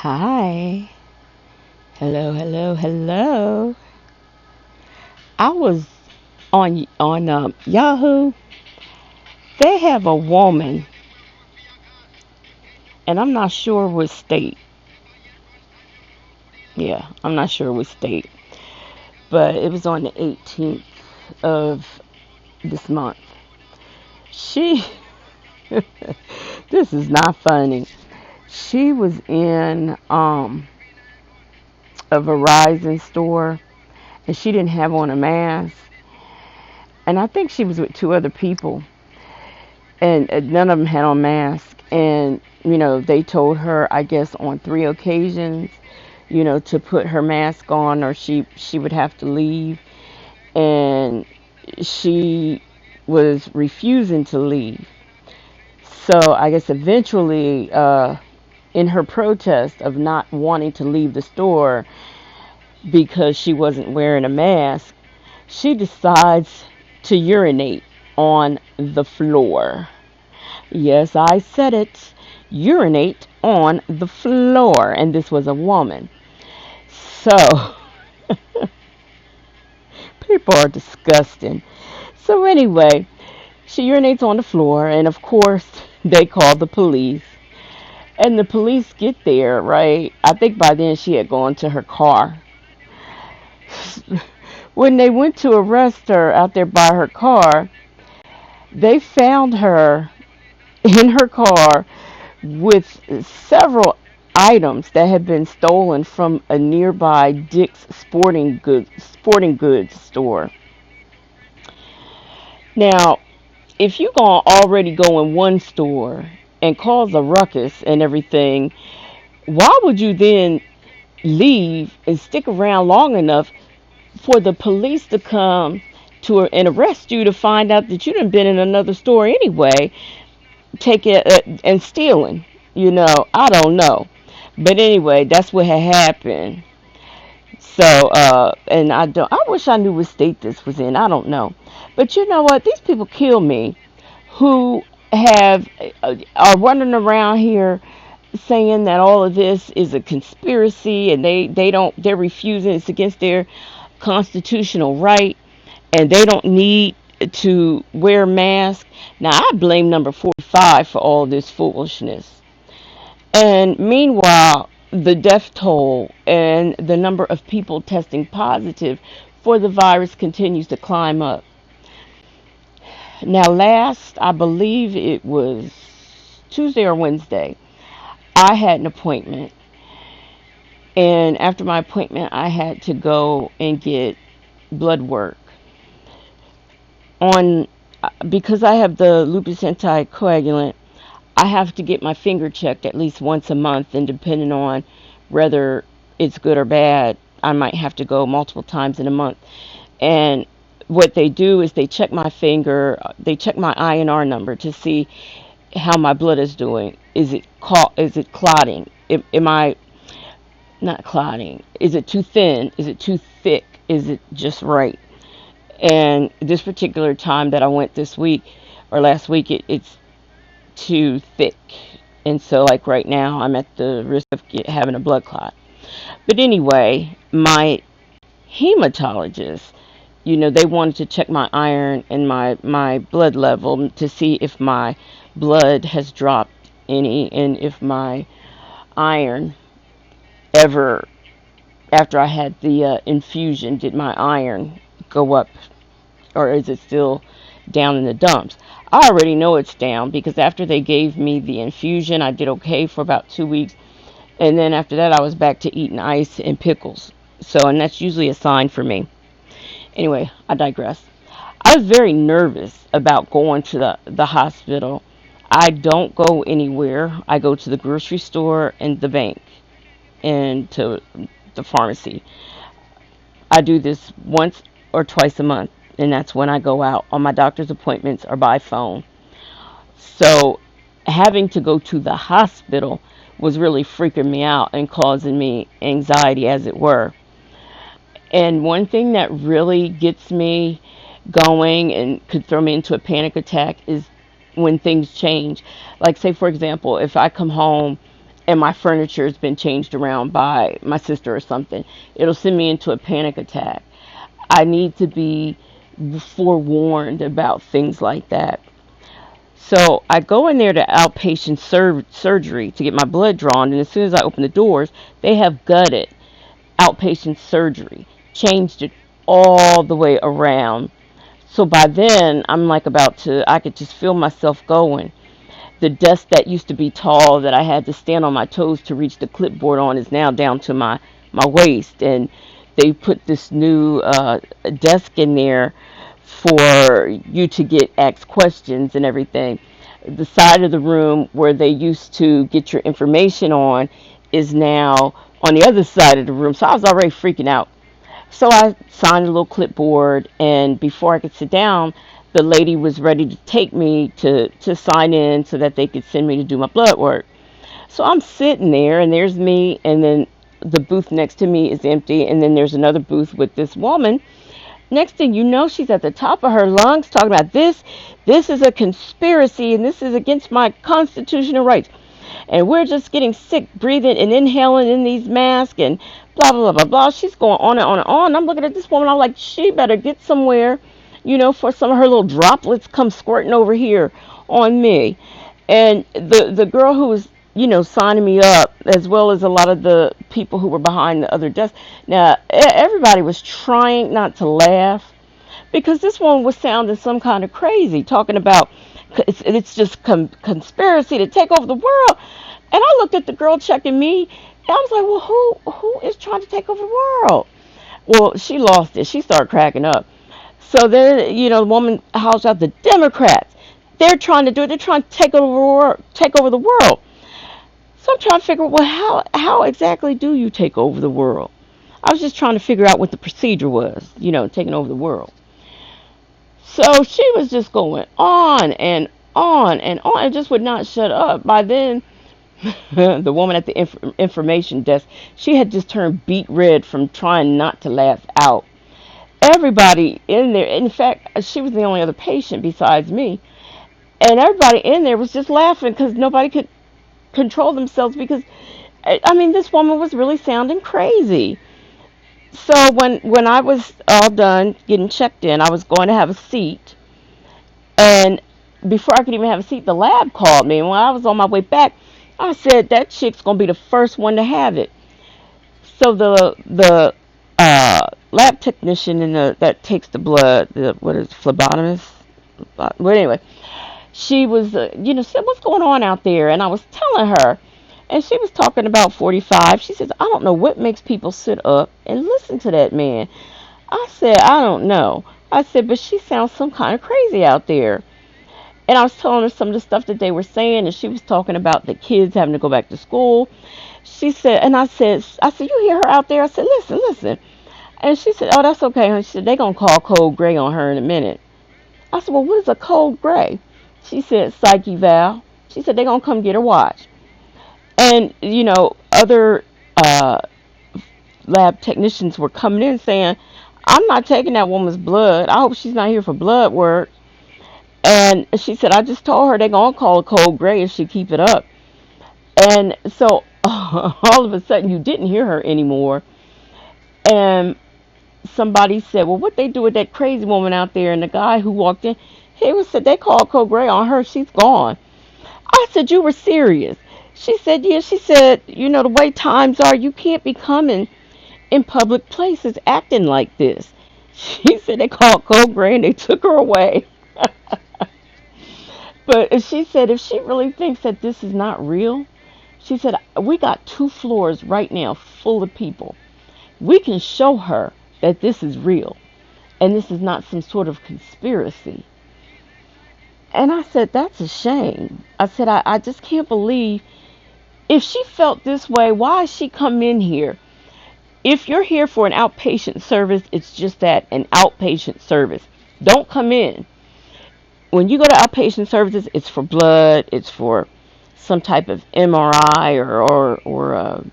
Hi. Hello, hello, hello. I was on Yahoo. They have a woman, and I'm not sure what state. Yeah, I'm not sure what state, but it was on the 18th of this month. She, this is not funny. She was in a Verizon store, and she didn't have on a mask, and I think she was with two other people and none of them had on masks. And they told her, I guess, on three occasions, to put her mask on, or she would have to leave. And she was refusing to leave. So I guess eventually, in her protest of not wanting to leave the store because she wasn't wearing a mask, she decides to urinate on the floor. Yes, I said it. Urinate on the floor. And this was a woman. So, people are disgusting. So, anyway, she urinates on the floor. And of course, they call the police. And the police get there, right? I think by then she had gone to her car. When they went to arrest her out there by her car, they found her in her car with several items that had been stolen from a nearby Dick's sporting goods store. Now, if you gonna already go in one store and cause a ruckus and everything, why would you then leave and stick around long enough for the police to come and arrest you to find out that you'd have been in another store anyway, take it and stealing? I don't know. But anyway, that's what had happened. So, and I wish I knew what state this was in. I don't know. But you know what? These people kill me who are running around here saying that all of this is a conspiracy and they're refusing, it's against their constitutional right, and they don't need to wear masks. Now, I blame number 45 for all this foolishness. And meanwhile, the death toll and the number of people testing positive for the virus continues to climb up. Now, I believe it was Tuesday or Wednesday, I had an appointment. And after my appointment, I had to go and get blood work. Because I have the lupus anticoagulant, I have to get my finger checked at least once a month, and depending on whether it's good or bad, I might have to go multiple times in a month. And what they do is they check my finger, they check my INR number to see how my blood is doing. Is it clotting? Am I not clotting? Is it too thin? Is it too thick? Is it just right? And this particular time that I went this week or last week, it's too thick. And so, like right now, I'm at the risk of having a blood clot. But anyway, my hematologist, they wanted to check my iron and my blood level to see if my blood has dropped any, and if my iron ever, after I had the infusion, did my iron go up, or is it still down in the dumps? I already know it's down because after they gave me the infusion, I did okay for about 2 weeks. And then after that, I was back to eating ice and pickles. So, and that's usually a sign for me. Anyway, I digress. I was very nervous about going to the hospital. I don't go anywhere. I go to the grocery store and the bank and to the pharmacy. I do this once or twice a month, and that's when I go out on my doctor's appointments or by phone. So having to go to the hospital was really freaking me out and causing me anxiety, as it were. And one thing that really gets me going and could throw me into a panic attack is when things change. Like, say, for example, if I come home and my furniture has been changed around by my sister or something, it'll send me into a panic attack. I need to be forewarned about things like that. So I go in there to outpatient surgery to get my blood drawn, and as soon as I open the doors, they have gutted outpatient surgery, changed it all the way around. So by then, I'm like about to, I could just feel myself going. The desk that used to be tall that I had to stand on my toes to reach the clipboard on is now down to my waist. And they put this new desk in there for you to get asked questions and everything. The side of the room where they used to get your information on is now on the other side of the room. So I was already freaking out. So I signed a little clipboard, and before I could sit down, the lady was ready to take me to sign in so that they could send me to do my blood work. So I'm sitting there, and there's me, and then the booth next to me is empty, and then there's another booth with this woman. Next thing you know, she's at the top of her lungs talking about this is a conspiracy, and this is against my constitutional rights. And we're just getting sick breathing and inhaling in these masks and blah, blah, blah, blah, blah. She's going on and on and on. I'm looking at this woman. I'm like, she better get somewhere, for some of her little droplets come squirting over here on me. And the girl who was, signing me up, as well as a lot of the people who were behind the other desk. Now, everybody was trying not to laugh because this one was sounding some kind of crazy, talking about it's just conspiracy to take over the world. And I looked at the girl checking me, and I was like, well, who is trying to take over the world? Well, she lost it. She started cracking up. So then, the woman hollers out, the Democrats, they're trying to do it. They're trying to take over the world. So I'm trying to figure out, well, how exactly do you take over the world? I was just trying to figure out what the procedure was, taking over the world. So she was just going on and on and on. It just would not shut up. By then, the woman at the information desk, she had just turned beet red from trying not to laugh out. Everybody in there, in fact, she was the only other patient besides me, and everybody in there was just laughing because nobody could control themselves because, I mean, this woman was really sounding crazy. So when I was all done getting checked in, I was going to have a seat, and before I could even have a seat, the lab called me. And when I was on my way back, I said that chick's gonna be the first one to have it. So the lab technician that takes the blood, what is it, phlebotomist? Well, anyway, she was said, what's going on out there? And I was telling her, and she was talking about 45. She says, I don't know what makes people sit up and listen to that man. I said, I don't know. I said, but she sounds some kind of crazy out there. And I was telling her some of the stuff that they were saying, and she was talking about the kids having to go back to school. She said, and I said, you hear her out there? I said, listen, listen. And she said, oh, that's okay, honey. She said, they're going to call code gray on her in a minute. I said, well, what is a code gray? She said, psych eval. She said, they're going to come get her watch. And, other lab technicians were coming in saying, I'm not taking that woman's blood. I hope she's not here for blood work. And she said, I just told her they're going to call a code gray if she keep it up. And so all of a sudden you didn't hear her anymore. And somebody said, well, what they do with that crazy woman out there? And the guy who walked in, said they called code gray on her. She's gone. I said, you were serious? She said, yeah. She said, the way times are, you can't be coming in public places acting like this. She said they called code gray and they took her away. But she said if she really thinks that this is not real, she said, we got 2 floors right now full of people. We can show her that this is real and this is not some sort of conspiracy. And I said, that's a shame. I said, I just can't believe if she felt this way, why is she come in here? If you're here for an outpatient service, it's just that, an outpatient service. Don't come in. When you go to outpatient services, it's for blood, it's for some type of MRI or a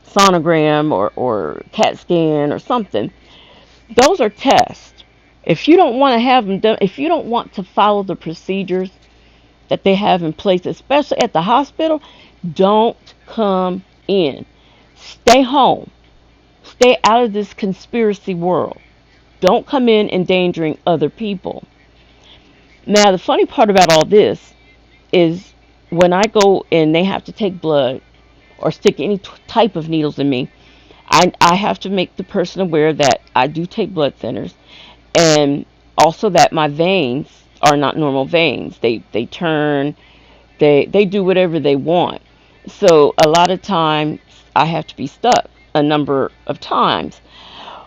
sonogram or CAT scan or something. Those are tests. If you don't want to have them done, if you don't want to follow the procedures that they have in place, especially at the hospital, Don't come in. Stay home. Stay out of this conspiracy world. Don't come in endangering other people. Now, the funny part about all this is when I go and they have to take blood or stick any type of needles in me, I have to make the person aware that I do take blood thinners, and also that my veins are not normal veins. They turn, they do whatever they want. So a lot of times I have to be stuck a number of times.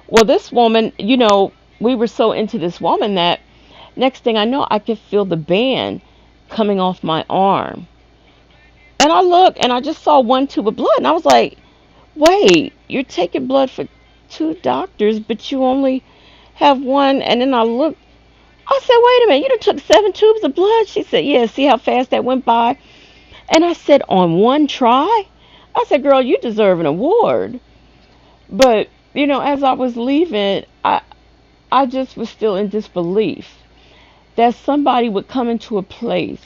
Well, this woman, we were so into this woman that next thing I know, I could feel the band coming off my arm. And I looked and I just saw one tube of blood. And I was like, wait, you're taking blood for two doctors, but you only have one. And then I looked, I said, wait a minute, you done took 7 tubes of blood? She said, yeah, see how fast that went by? And I said, on one try? I said, girl, you deserve an award. But, as I was leaving, I just was still in disbelief that somebody would come into a place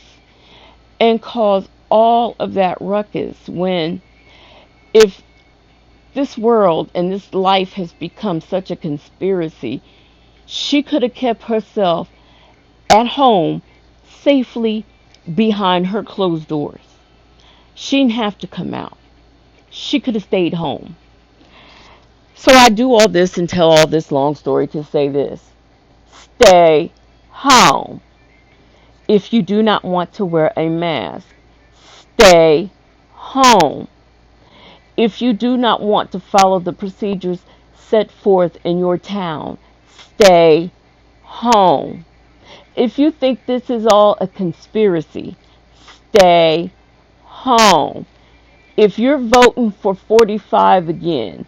and cause all of that ruckus when, if this world and this life has become such a conspiracy, she could have kept herself at home safely behind her closed doors. She didn't have to come out. She could have stayed home. So I do all this and tell all this long story to say this. Stay home. If you do not want to wear a mask, stay home. If you do not want to follow the procedures set forth in your town, stay home. If you think this is all a conspiracy, stay home. If you're voting for 45 again,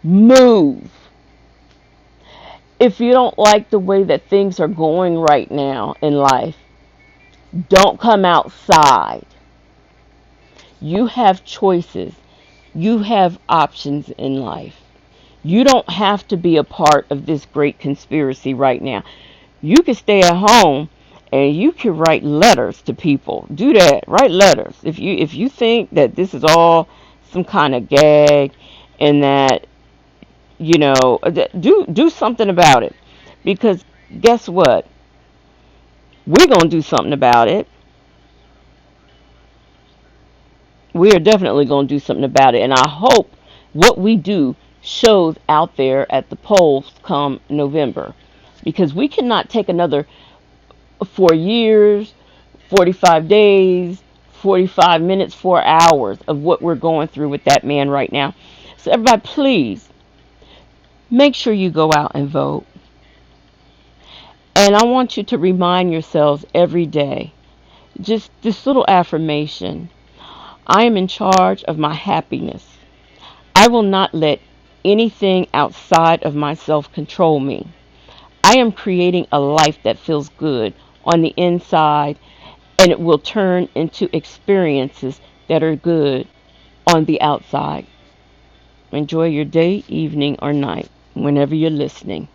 move. If you don't like the way that things are going right now in life, don't come outside. You have choices. You have options in life. You don't have to be a part of this great conspiracy right now. You can stay at home and you can write letters to people. Do that. Write letters. If you think that this is all some kind of gag and that do something about it, because guess what? We're going to do something about it. We are definitely going to do something about it, and I hope what we do shows out there at the polls come November, because we cannot take another 4 years, 45 days, 45 minutes, 4 hours of what we're going through with that man right now. So everybody, please make sure you go out and vote. And I want you to remind yourselves every day, just this little affirmation: I am in charge of my happiness. I will not let anything outside of myself control me. I am creating a life that feels good on the inside, and it will turn into experiences that are good on the outside. Enjoy your day, evening, or night, whenever you're listening.